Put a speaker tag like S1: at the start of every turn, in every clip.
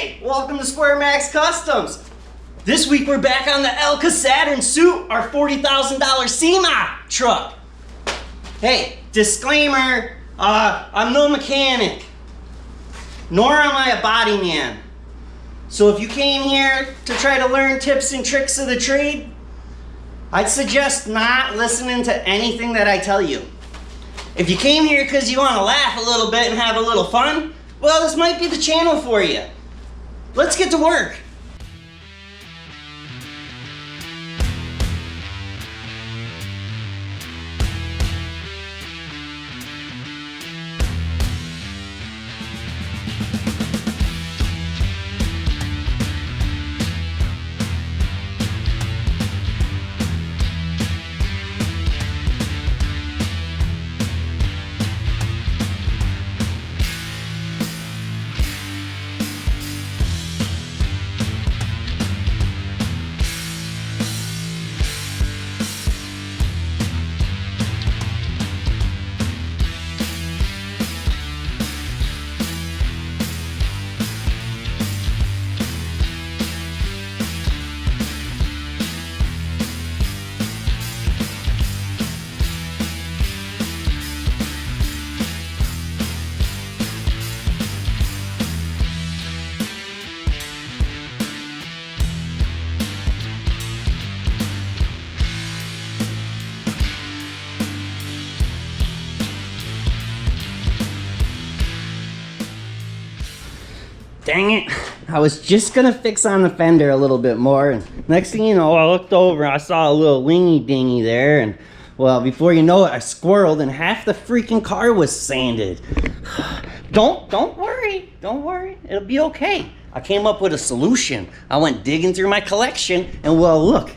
S1: Hey, welcome to SquareMax Customs. This week we're back on the Saturn suit, our $40,000 SEMA truck. Hey, disclaimer, I'm no mechanic, nor am I a body man. So if you came here to try to learn tips and tricks of the trade, I'd suggest not listening to anything that I tell you. If you came here because you want to laugh a little bit and have a little fun, well, this might be the channel for you. Let's get to work. Dang it, I was just gonna fix on the fender a little bit more, and next thing you know, I looked over and I saw a little wingy dingy there, and well, before you know it, I squirreled and half the freaking car was sanded. Don't worry, it'll be okay. I came up with a solution. I went digging through my collection, and well, look,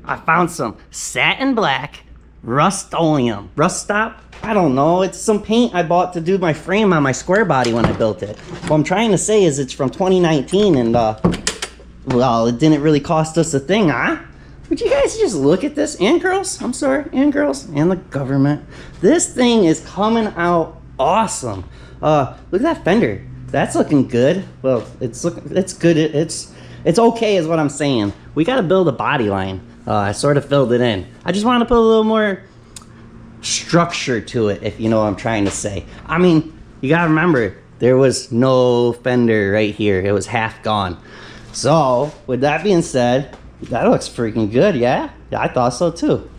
S1: I found some satin black Rust-Oleum. Rust Stop? I don't know, it's some paint I bought to do my frame on my square body when I built it. What I'm trying to say is it's from 2019 and well, it didn't really cost us a thing, huh? Would you guys just look at this? And girls, I'm sorry, and girls, and the government. This thing is coming out awesome. Look at that fender. That's looking good. Well, it's good. It's okay is what I'm saying. We gotta build a body line. I sort of filled it in. I just want to put a little more structure to it, if you know what I'm trying to say. I mean, you gotta remember, there was no fender right here. It was half gone. So, with that being said, that looks freaking good, yeah? Yeah, I thought so too.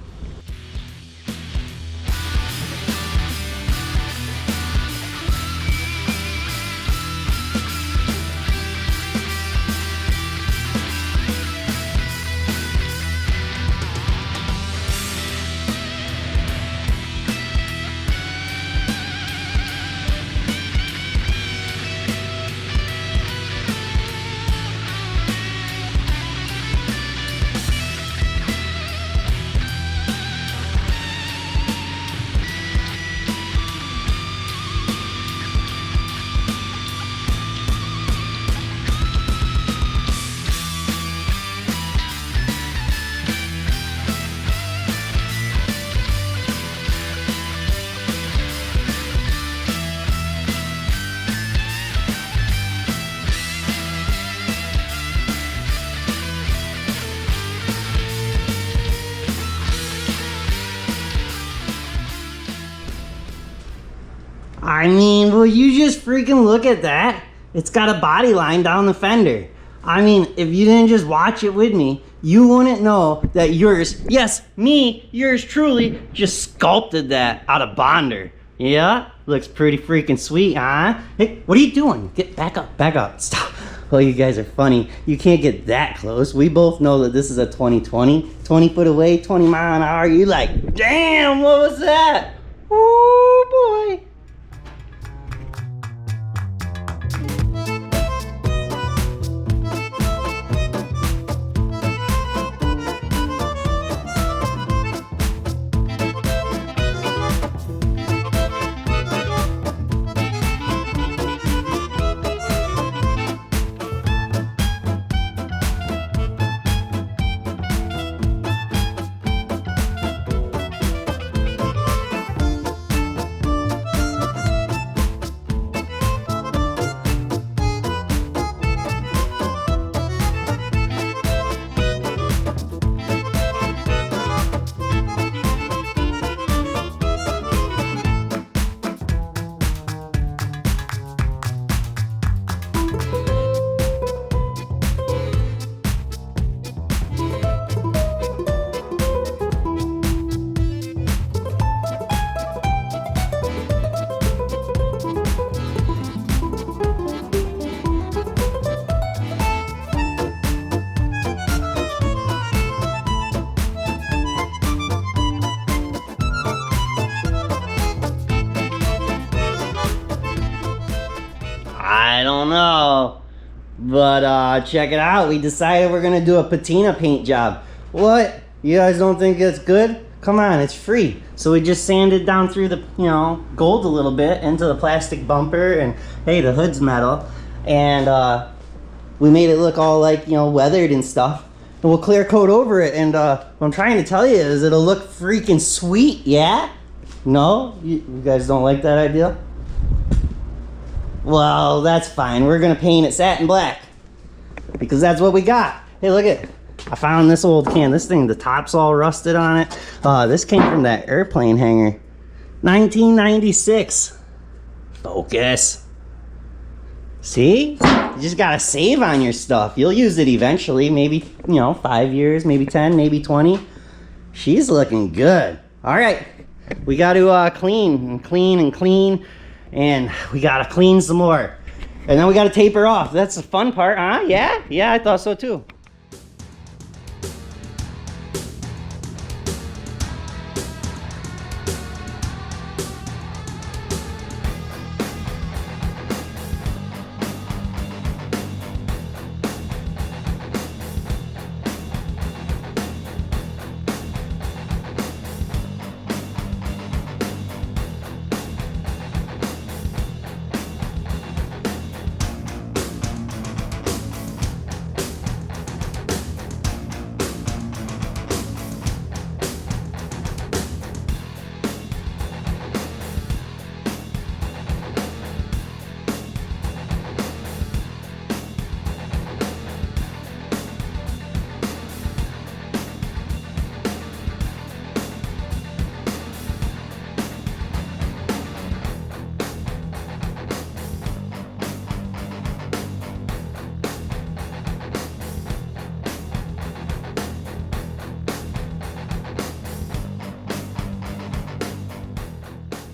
S1: I mean, will you just freaking look at that? It's got a body line down the fender. I mean, if you didn't just watch it with me, you wouldn't know that yours, yes, me, yours truly, just sculpted that out of Bonder. Yeah? Looks pretty freaking sweet, huh? Hey, what are you doing? Get back up, stop. Oh, you guys are funny. You can't get that close. We both know that this is a 2020. 20 foot away, 20 mile an hour. You're like, damn, what was that? Oh, boy. But check it out. We decided we're gonna do a patina paint job. What? You guys don't think it's good? Come on, it's free. So we just sanded down through the, you know, gold a little bit into the plastic bumper, and hey, the hood's metal. And we made it look all like, you know, weathered and stuff. And we'll clear coat over it. And what I'm trying to tell you is it'll look freaking sweet, yeah? No? You guys don't like that idea? Well, that's fine. We're gonna paint it satin black because that's what we got. Hey, look at, I found this old can. This thing, the top's all rusted on it. This came from that airplane hangar. 1996. Focus. See? You just gotta save on your stuff. You'll use it eventually. Maybe, you know, 5 years, maybe 10, maybe 20. She's looking good. All right. We gotta clean and clean and clean. And we gotta clean some more. And then we gotta tape her off. That's the fun part, huh? Yeah? Yeah, I thought so too.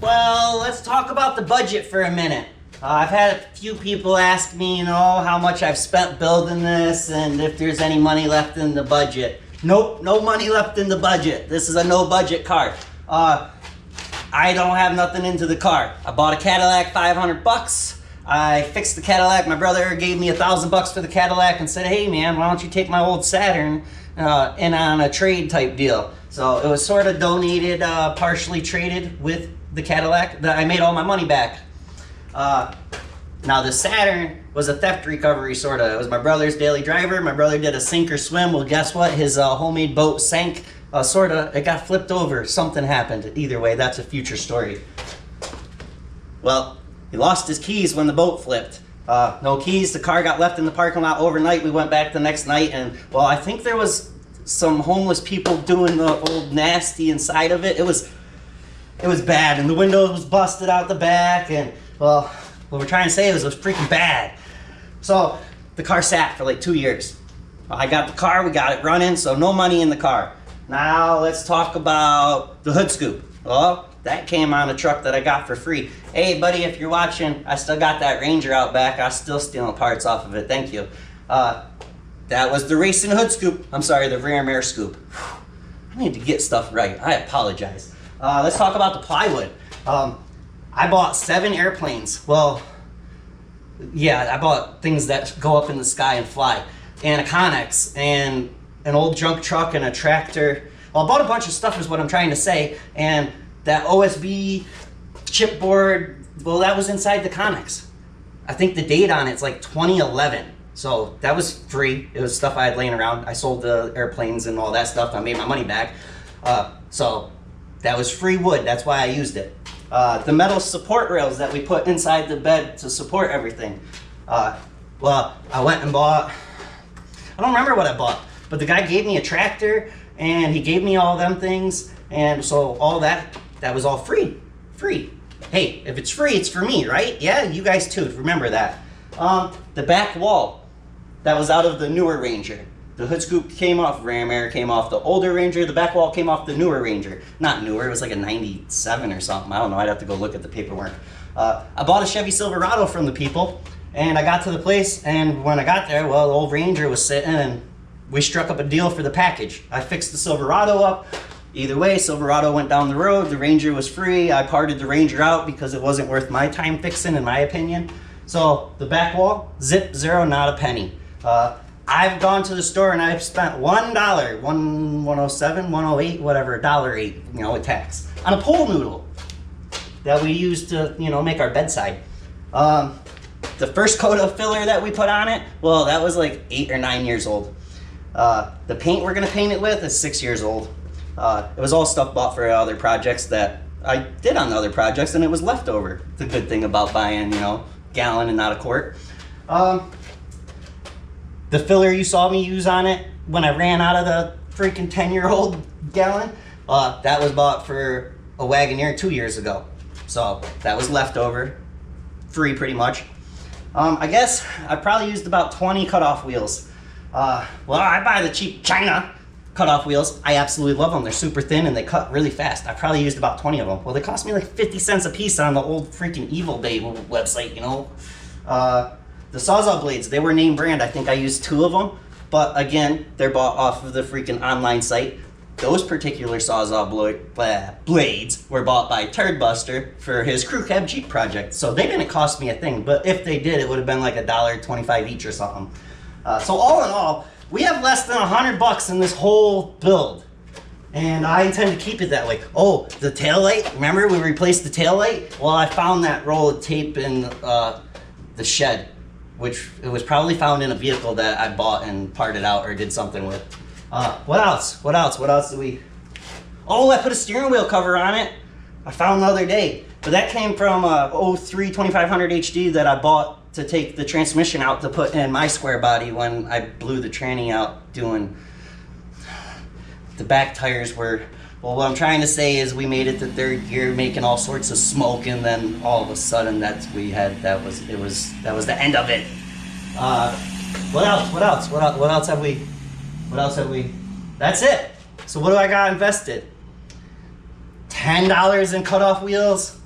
S1: Well, let's talk about the budget for a minute. I've had a few people ask me, you know, how much I've spent building this and if there's any money left in the budget. Nope, no money left in the budget. This is a no budget car. I don't have nothing into the car. I bought a Cadillac, 500 bucks. I fixed the Cadillac. My brother gave me $1,000 for the Cadillac and said, hey man, why don't you take my old Saturn in on a trade type deal. So it was sort of donated, partially traded with the Cadillac. I made all my money back. Now the Saturn was a theft recovery sorta. It was my brother's daily driver. My brother did a sink or swim. Well, guess what? His homemade boat sank. Sorta, it got flipped over. Something happened. Either way, that's a future story. Well, he lost his keys when the boat flipped. No keys. The car got left in the parking lot overnight. We went back the next night, and well, I think there was some homeless people doing the old nasty inside of it. It was bad, and the window was busted out the back, and well, what we're trying to say is it was freaking bad. So the car sat for like 2 years. I got the car, we got it running, so no money in the car. Now let's talk about the hood scoop. Well, that came on a truck that I got for free. Hey buddy, if you're watching, I still got that Ranger out back. I'm still stealing parts off of it, thank you. That was the racing hood scoop. I'm sorry, the rear mirror scoop. I need to get stuff right, I apologize. Let's talk about the plywood. I bought 7 airplanes. Well, yeah, I bought things that go up in the sky and fly. And a Connex, and an old junk truck, and a tractor. Well, I bought a bunch of stuff is what I'm trying to say. And that OSB chipboard, well, that was inside the Connex. I think the date on it's like 2011. So that was free. It was stuff I had laying around. I sold the airplanes and all that stuff. I made my money back. So that was free wood. That's why I used it. The metal support rails that we put inside the bed to support everything. Well, I went and bought, I don't remember what I bought, but the guy gave me a tractor and he gave me all them things. And so all that was all free. Free. Hey, if it's free, it's for me, right? Yeah, you guys too, remember that. The back wall, that was out of the newer Ranger. The hood scoop came off, ram air came off the older Ranger, the back wall came off the newer Ranger. Not newer, it was like a 97 or something, I don't know, I'd have to go look at the paperwork. I bought a Chevy Silverado from the people, and I got to the place, and when I got there, well, the old Ranger was sitting, and we struck up a deal for the package. I fixed the Silverado up. Either way, Silverado went down the road, the Ranger was free. I parted the Ranger out because it wasn't worth my time fixing, in my opinion. So the back wall, zip, zero, not a penny. I've gone to the store and I've spent $1, 107, 108, whatever, $1.08, you know, with tax, on a pool noodle that we use to, you know, make our bedside. The first coat of filler that we put on it, well, that was like 8 or 9 years old. The paint we're gonna paint it with is 6 years old. It was all stuff bought for other projects that I did on the other projects, and it was leftover. The good thing about buying, you know, gallon and not a quart. The filler you saw me use on it when I ran out of the freaking 10-year-old gallon, that was bought for a Wagoneer 2 years ago. So that was leftover, free pretty much. I guess I probably used about 20 cutoff wheels. Well, I buy the cheap China cutoff wheels. I absolutely love them. They're super thin and they cut really fast. I probably used about 20 of them. Well, they cost me like 50 cents a piece on the old freaking hvlp website, you know. The Sawzall blades, they were name brand. I think I used 2 of them. But again, they're bought off of the freaking online site. Those particular Sawzall blades were bought by Turd Buster for his crew cab Jeep project. So they didn't cost me a thing, but if they did, it would have been like $1.25 each or something. So all in all, we have less than $100 in this whole build. And I intend to keep it that way. Oh, the taillight, remember we replaced the taillight? Well, I found that roll of tape in the shed, which it was probably found in a vehicle that I bought and parted out or did something with. What else? What else did we? Oh, I put a steering wheel cover on it. I found the other day. But that came from 03 2500 HD that I bought to take the transmission out to put in my square body when I blew the tranny out doing... The back tires were... Well, what I'm trying to say is we made it to 3rd gear making all sorts of smoke, and then all of a sudden that was the end of it. What else have we? That's it. So what do I got invested? $10 in cutoff wheels,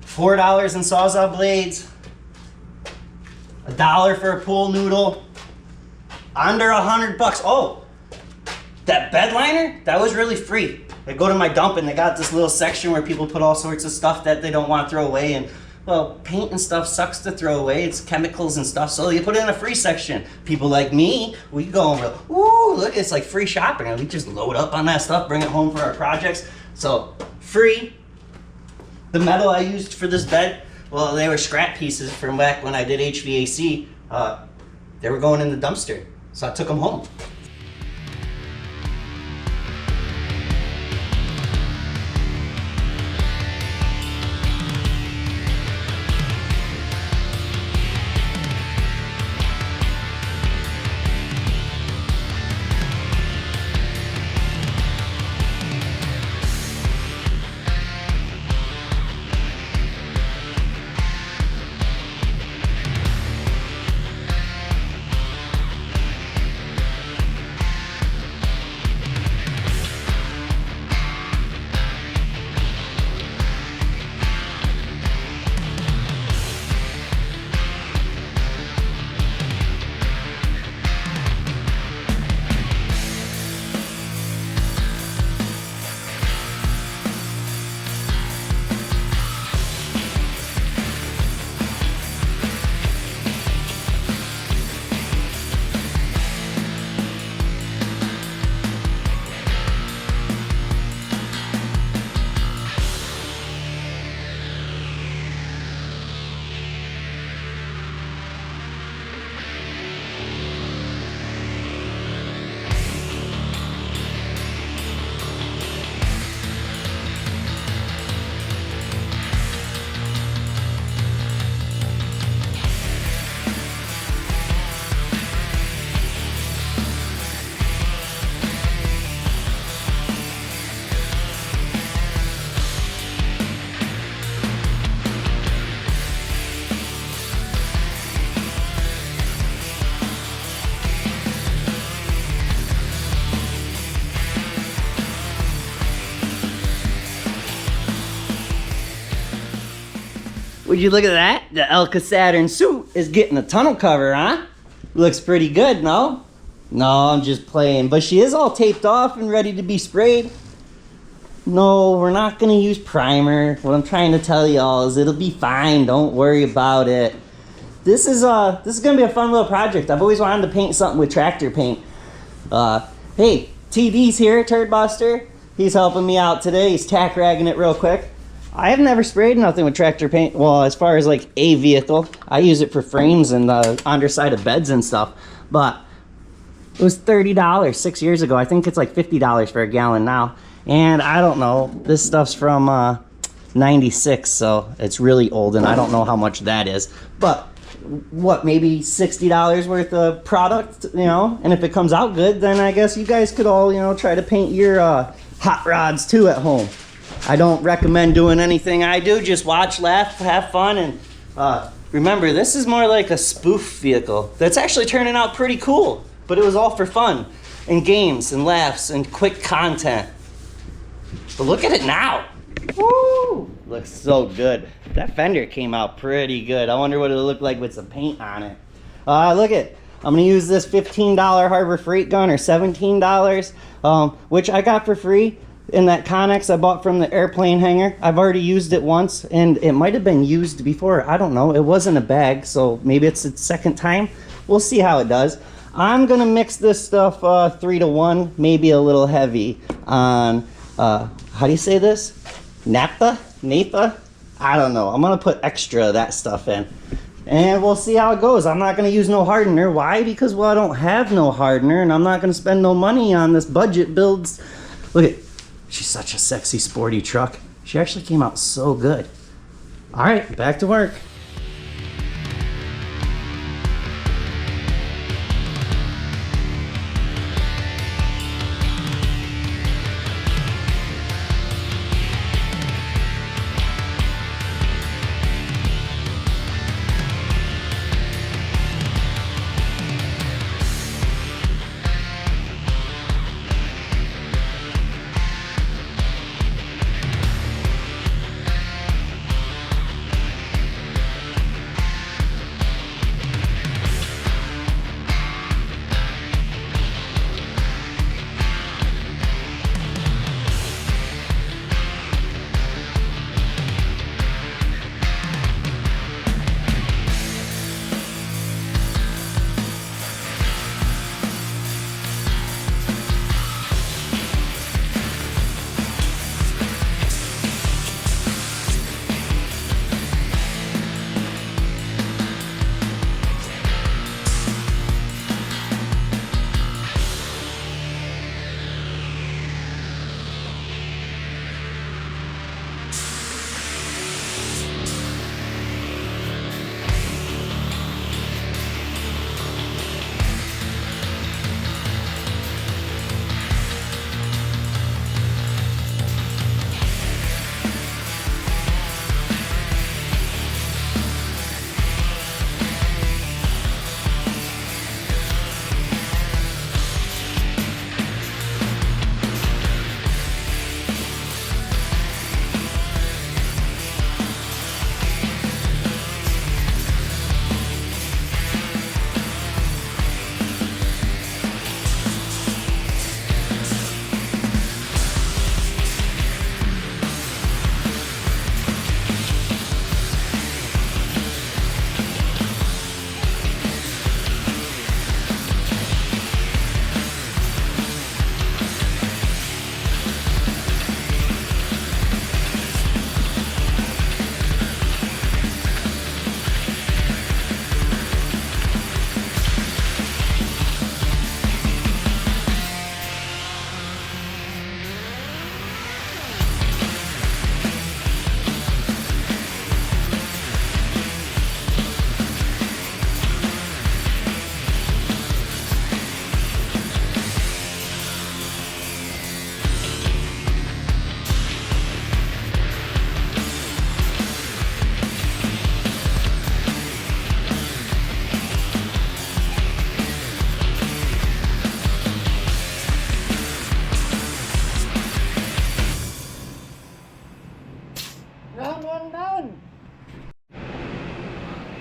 S1: $4 in Sawzall blades, $1 for a pool noodle, under $100. Oh, that bed liner, that was really free. I go to my dump and they got this little section where people put all sorts of stuff that they don't want to throw away, and well, paint and stuff sucks to throw away. It's chemicals and stuff, so you put it in a free section. People like me, we go and go, ooh, look, it's like free shopping, and we just load up on that stuff, bring it home for our projects. So, free. The metal I used for this bed, well, they were scrap pieces from back when I did HVAC. They were going in the dumpster, so I took them home. Would you look at that? The Saturn suit is getting a tunnel cover, huh? Looks pretty good, no? No, I'm just playing. But she is all taped off and ready to be sprayed. No, we're not gonna use primer. What I'm trying to tell y'all is it'll be fine. Don't worry about it. this is gonna be a fun little project. I've always wanted to paint something with tractor paint. Hey, TD's here, Turd Buster. He's helping me out today. He's tack ragging it real quick. I have never sprayed nothing with tractor paint. Well, as far as like a vehicle, I use it for frames and the underside of beds and stuff. But it was $30 6 years ago. I think it's like $50 for a gallon now. And I don't know. This stuff's from 96, so it's really old, and I don't know how much that is. But what, maybe $60 worth of product, you know? And if it comes out good, then I guess you guys could all, you know, try to paint your hot rods too at home. I don't recommend doing anything I do. Just watch, laugh, have fun, and remember, this is more like a spoof vehicle that's actually turning out pretty cool. But it was all for fun and games and laughs and quick content. But look at it now. Woo! Looks so good. That fender came out pretty good. I wonder what it'll look like with some paint on it. Look at, I'm gonna use this $15 Harbor Freight gun, or $17, which I got for free in that Connex I bought from the airplane hangar. I've already used it once, and it might have been used before. I don't know. It wasn't a bag, so maybe it's its second time. We'll see how it does. I'm gonna mix this stuff 3-to-1, maybe a little heavy on, how do you say this? Naphtha? I don't know. I'm gonna put extra of that stuff in, and we'll see how it goes. I'm not gonna use no hardener. Why? Because, well, I don't have no hardener, and I'm not gonna spend no money on this budget builds. Look at, she's such a sexy sporty truck. She actually came out so good. All right, back to work.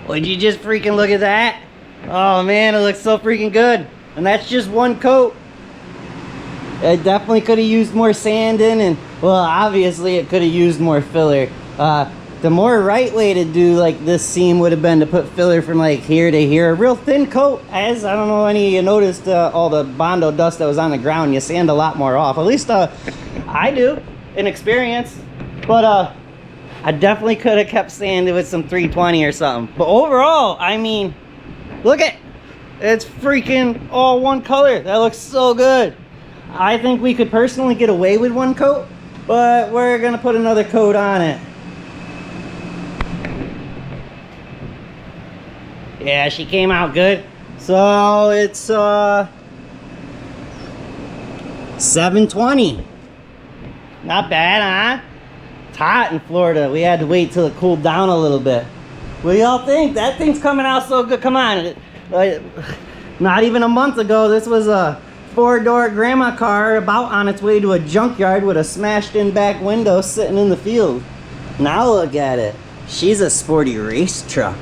S1: Would you just freaking look at that? Oh man, it looks so freaking good. And that's just one coat. It definitely could have used more sand in, and well, obviously it could have used more filler. the more right way to do like this seam would have been to put filler from like here to here, a real thin coat. As I don't know any of you noticed all the Bondo dust that was on the ground, you sand a lot more off. At least I do, in experience. But I definitely could have kept sanding with some 320 or something. But overall, I mean, look at, it's freaking all one color. That looks so good. I think we could personally get away with one coat, but we're gonna put another coat on it. Yeah, she came out good. So it's 720. Not bad, huh? It's hot in Florida. We had to wait till it cooled down a little bit. What do y'all think? That thing's coming out so good. Come on. Not even a month ago, this was a 4-door grandma car about on its way to a junkyard with a smashed in back window sitting in the field. Now look at it. She's a sporty race truck.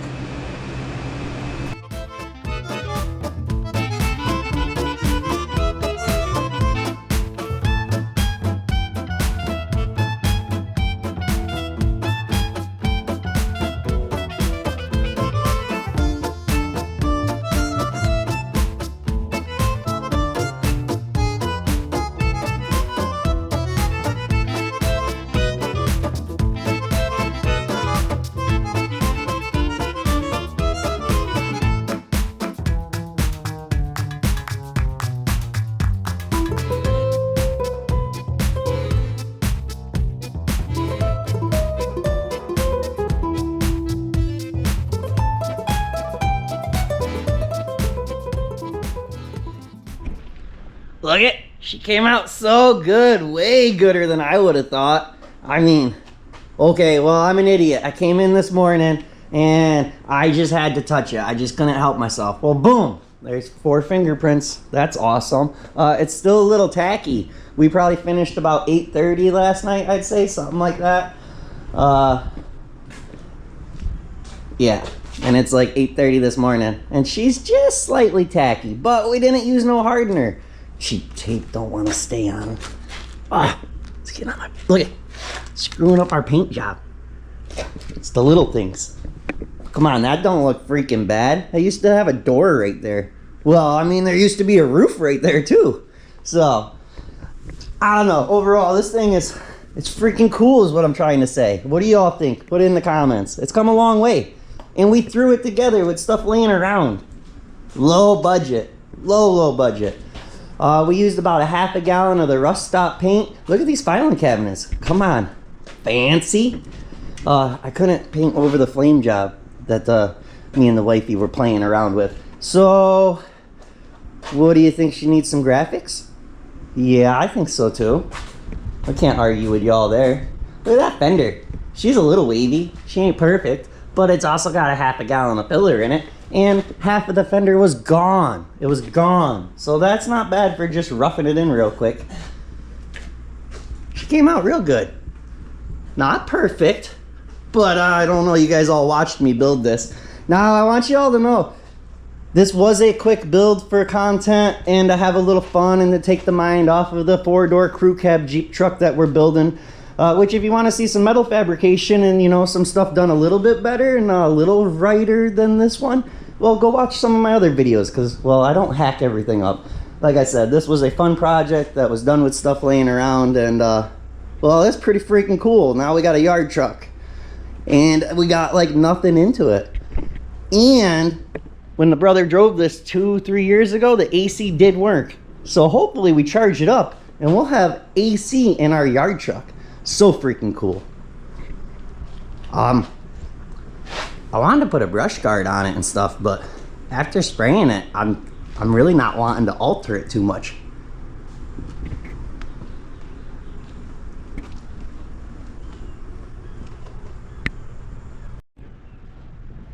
S1: Look it, she came out so good, way gooder than I would have thought. I mean, okay, well, I'm an idiot. I came in this morning and I just had to touch it. I just couldn't help myself. Well, boom, there's 4 fingerprints. That's awesome. It's still a little tacky. We probably finished about 8:30 last night, I'd say, something like that. Yeah, and it's like 8:30 this morning. And she's just slightly tacky, but we didn't use no hardener. Cheap tape don't want to stay on. Let's get on my, look at, screwing up our paint job. It's the little things. Come on, that don't look freaking bad. I used to have a door right there. Well, I mean, there used to be a roof right there too. So, I don't know. Overall, this thing is, it's freaking cool is what I'm trying to say. What do y'all think? Put it in the comments. It's come a long way. And we threw it together with stuff laying around. Low budget. Low budget. We used about a half a gallon of the rust stop paint. Look at these filing cabinets. Come on. Fancy. I couldn't paint over the flame job that me and the wifey were playing around with. So, what do you think? She needs some graphics? Yeah, I think so too. I can't argue with y'all there. Look at that fender. She's a little wavy. She ain't perfect, but it's also got a half a gallon of filler in it. And half of the fender was gone. It was gone. So that's not bad for just roughing it in real quick. She came out real good. Not perfect, but I don't know, you guys all watched me build this. Now I want you all to know, this was a quick build for content and to have a little fun and to take the mind off of the 4-door crew cab Jeep truck that we're building. Which if you want to see some metal fabrication and, you know, some stuff done a little bit better and a little righter than this one, well, go watch some of my other videos because, well, I don't hack everything up. Like I said, this was a fun project that was done with stuff laying around and, well, that's pretty freaking cool. Now we got a yard truck and we got like nothing into it. And when the brother drove this 2-3 years ago, the AC did work. So hopefully we charge it up and we'll have AC in our yard truck. So freaking cool. I wanted to put a brush guard on it and stuff, but after spraying it, I'm really not wanting to alter it too much.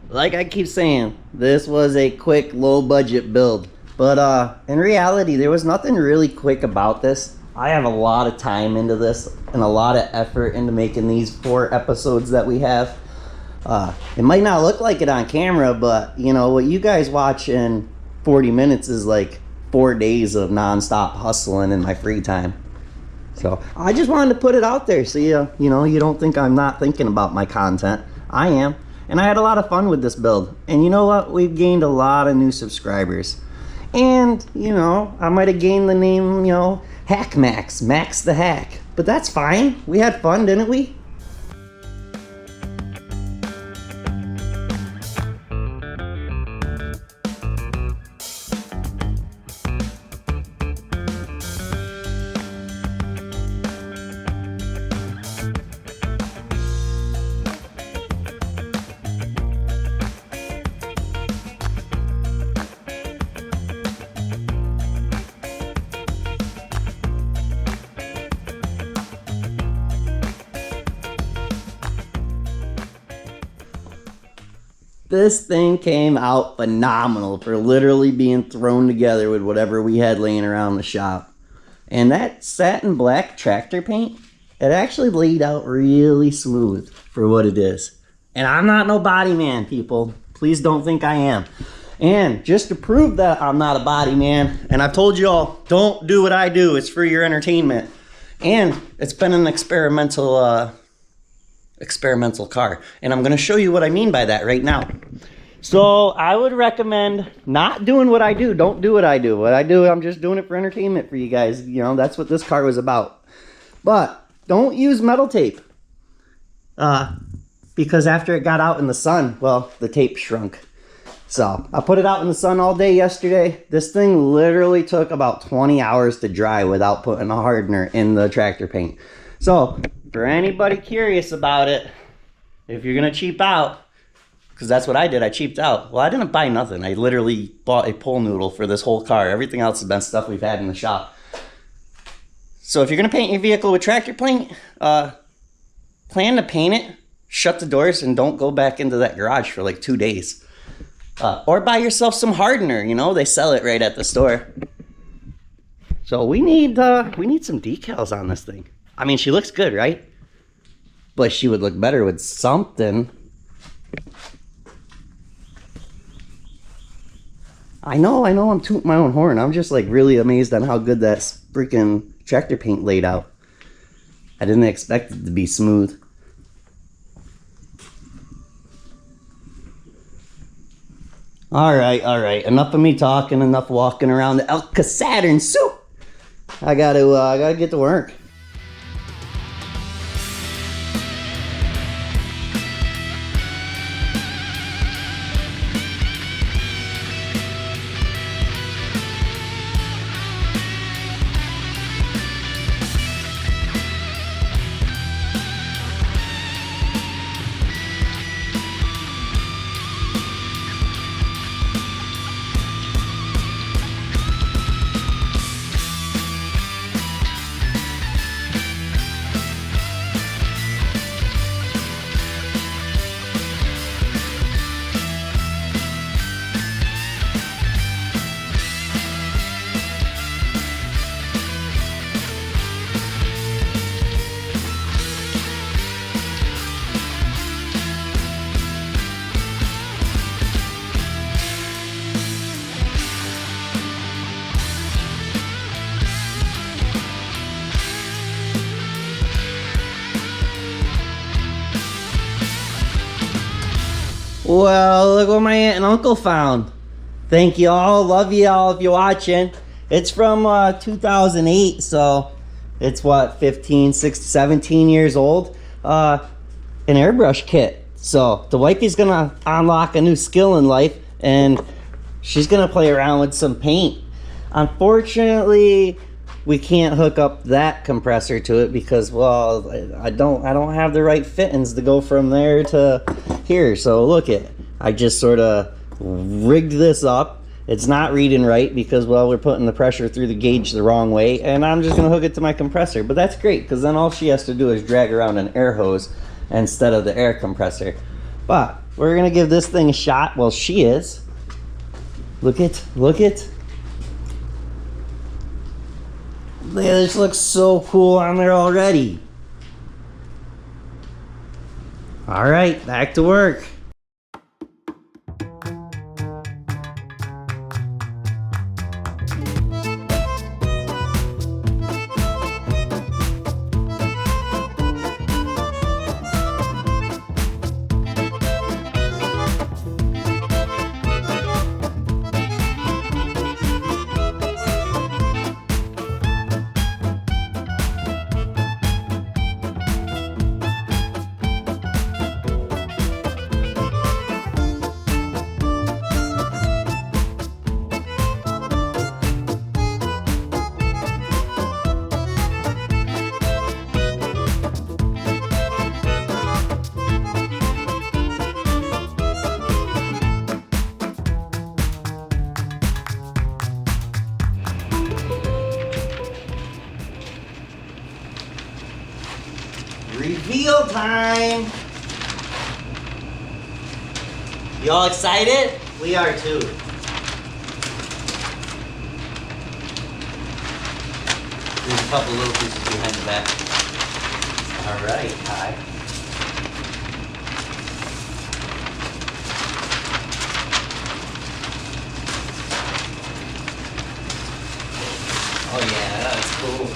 S1: Like I keep saying, this was a quick, low budget build. But in reality, there was nothing really quick about this. I have a lot of time into this and a lot of effort into making these 4 episodes that we have. It might not look like it on camera, but you know, what you guys watch in 40 minutes is like 4 days of non-stop hustling in my free time. So I just wanted to put it out there so you know, you don't think I'm not thinking about my content. I am. And I had a lot of fun with this build. And you know what? We've gained a lot of new subscribers. And, you know, I might have gained the name, you know, HackMax, Max the Hack. But that's fine. We had fun, didn't we? This thing came out phenomenal for literally being thrown together with whatever we had laying around the shop. And that satin black tractor paint, it actually laid out really smooth for what it is. And I'm not no body man, people. Please don't think I am. And just to prove that I'm not a body man, and I've told you all, don't do what I do. It's for your entertainment. And it's been an experimental car, and I'm going to show you what I mean by that right now. So I would recommend not doing what I do. Don't do what I do. What I do, I'm just doing it for entertainment for you guys. You know, that's what this car was about. But don't use metal tape, because after it got out in the sun, well, the tape shrunk. So I put it out in the sun all day yesterday. This thing literally took about 20 hours to dry without putting a hardener in the tractor paint. So for anybody curious about it, if you're gonna cheap out, because that's what I did, I cheaped out. Well, I didn't buy nothing. I literally bought a pull noodle for this whole car. Everything else has been stuff we've had in the shop. So if you're gonna paint your vehicle with tractor paint, plan to paint it, shut the doors, and don't go back into that garage for like 2 days. Or buy yourself some hardener, you know, they sell it right at the store. So we need some decals on this thing. I mean, she looks good, right? But she would look better with something. I know, I'm tooting my own horn. I'm just like really amazed on how good that freaking tractor paint laid out. I didn't expect it to be smooth. All right. Enough of me talking, enough walking around the Saturn soup. I gotta get to work. Well, look what my aunt and uncle found. Thank you all. Love you all if you're watching. It's from 2008, so it's what, 15, 16, 17 years old. An airbrush kit. So the wifey's gonna unlock a new skill in life, and she's gonna play around with some paint. Unfortunately, we can't hook up that compressor to it because, well, I don't have the right fittings to go from there to here. So look it, I just sort of rigged this up. It's not reading right because, well, we're putting the pressure through the gauge the wrong way, and I'm just gonna hook it to my compressor. But that's great because then all she has to do is drag around an air hose instead of the air compressor. But we're gonna give this thing a shot. Well, she is. Look it. This looks so cool on there already. All right, back to work. reveal time. You all excited? We are too. There's a couple little pieces behind the back. All right, Ty. Oh yeah, that's cool.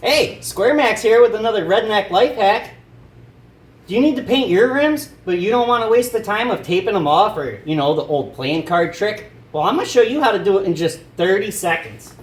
S1: Hey, SquareMax here with another redneck life hack. Do you need to paint your rims, but you don't want to waste the time of taping them off or, you know, the old playing card trick? Well, I'm going to show you how to do it in just 30 seconds.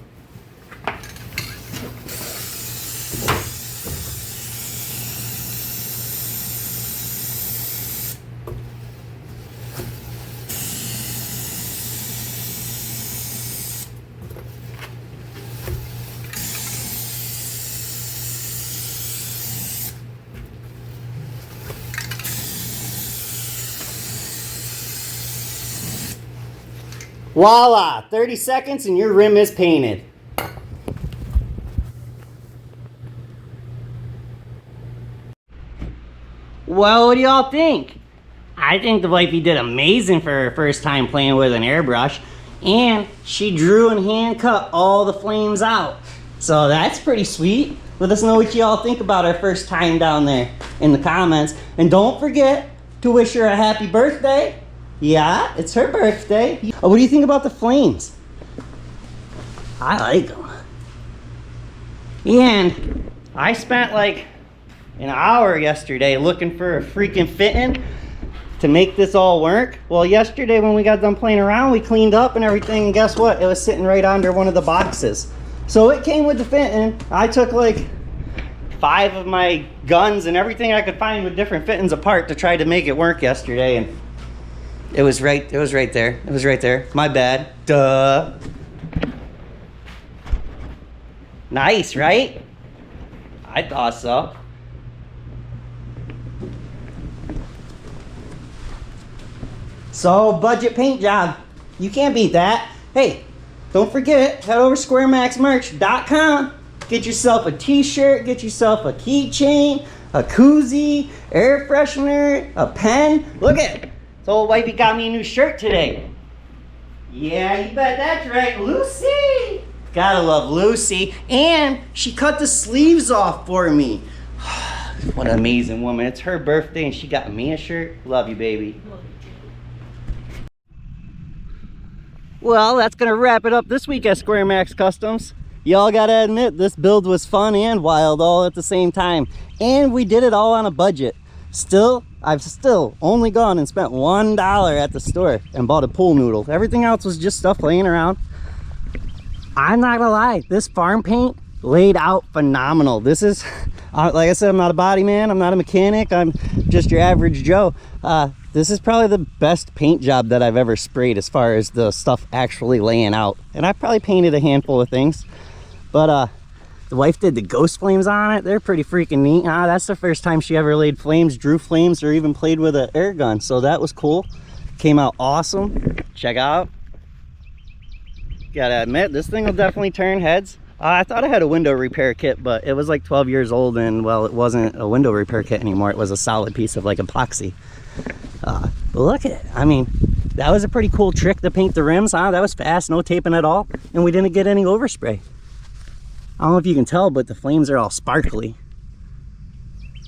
S1: Voila! 30 seconds and your rim is painted. Well, what do y'all think? I think the wifey did amazing for her first time playing with an airbrush, and she drew and hand cut all the flames out. So that's pretty sweet. Let us know what y'all think about her first time down there in the comments. And don't forget to wish her a happy birthday. Yeah, it's her birthday. Oh, what do you think about the flames? I like them. And I spent like an hour yesterday looking for a freaking fitting to make this all work. Well, yesterday when we got done playing around, we cleaned up and everything, and guess what? It was sitting right under one of the boxes. So it came with the fitting. I took like 5 of my guns and everything I could find with different fittings apart to try to make it work yesterday, and It was right there. It was right there. My bad. Duh. Nice, right? I thought so. So, budget paint job. You can't beat that. Hey, don't forget, head over to SquareMaxMerch.com. Get yourself a t-shirt, get yourself a keychain, a koozie, air freshener, a pen. Look at it. So old wifey got me a new shirt today. Yeah, you bet that's right, Lucy. Gotta love Lucy. And she cut the sleeves off for me. What an amazing woman. It's her birthday and she got me a shirt. Love you, baby. Well, that's gonna wrap it up this week at SquareMax Customs. Y'all gotta admit, this build was fun and wild all at the same time. And we did it all on a budget. I've still only gone and spent $1 at the store and bought a pool noodle. Everything else was just stuff laying around. I'm not gonna lie, this farm paint laid out phenomenal. This is, like I said, I'm not a body man, I'm not a mechanic, I'm just your average Joe. This is probably the best paint job that I've ever sprayed as far as the stuff actually laying out. And I probably painted a handful of things, but the wife did the ghost flames on it. They're pretty freaking neat. That's the first time she ever laid flames, drew flames, or even played with an air gun. So that was cool. Came out awesome. Check out. Gotta admit, this thing will definitely turn heads. I thought I had a window repair kit, but it was like 12 years old, and well, it wasn't a window repair kit anymore. It was a solid piece of like epoxy. But look at it. I mean, that was a pretty cool trick to paint the rims. That was fast, no taping at all, and we didn't get any overspray. I don't know if you can tell, but the flames are all sparkly.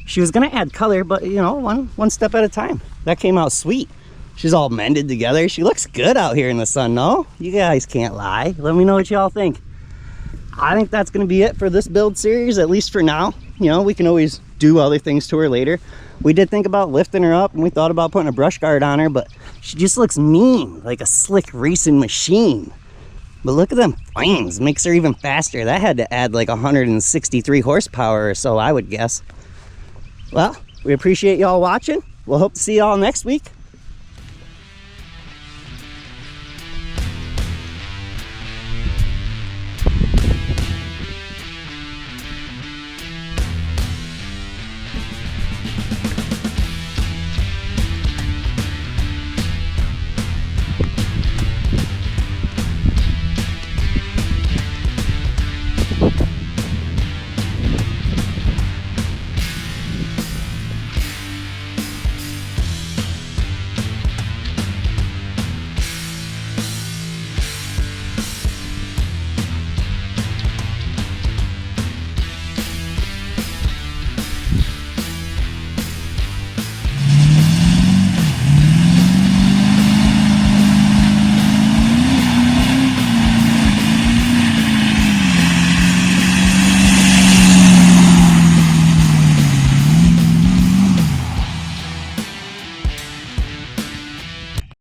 S1: She was gonna add color, but you know, one step at a time. That came out sweet. She's all mended together. She looks good out here in the sun, no? You guys can't lie. Let me know what y'all think. I think that's gonna be it for this build series, at least for now. You know, we can always do other things to her later. We did think about lifting her up, and we thought about putting a brush guard on her, but she just looks mean, like a slick racing machine. But look at them flames, makes her even faster. That had to add like 163 horsepower or so, I would guess. Well, we appreciate y'all watching. We'll hope to see y'all next week.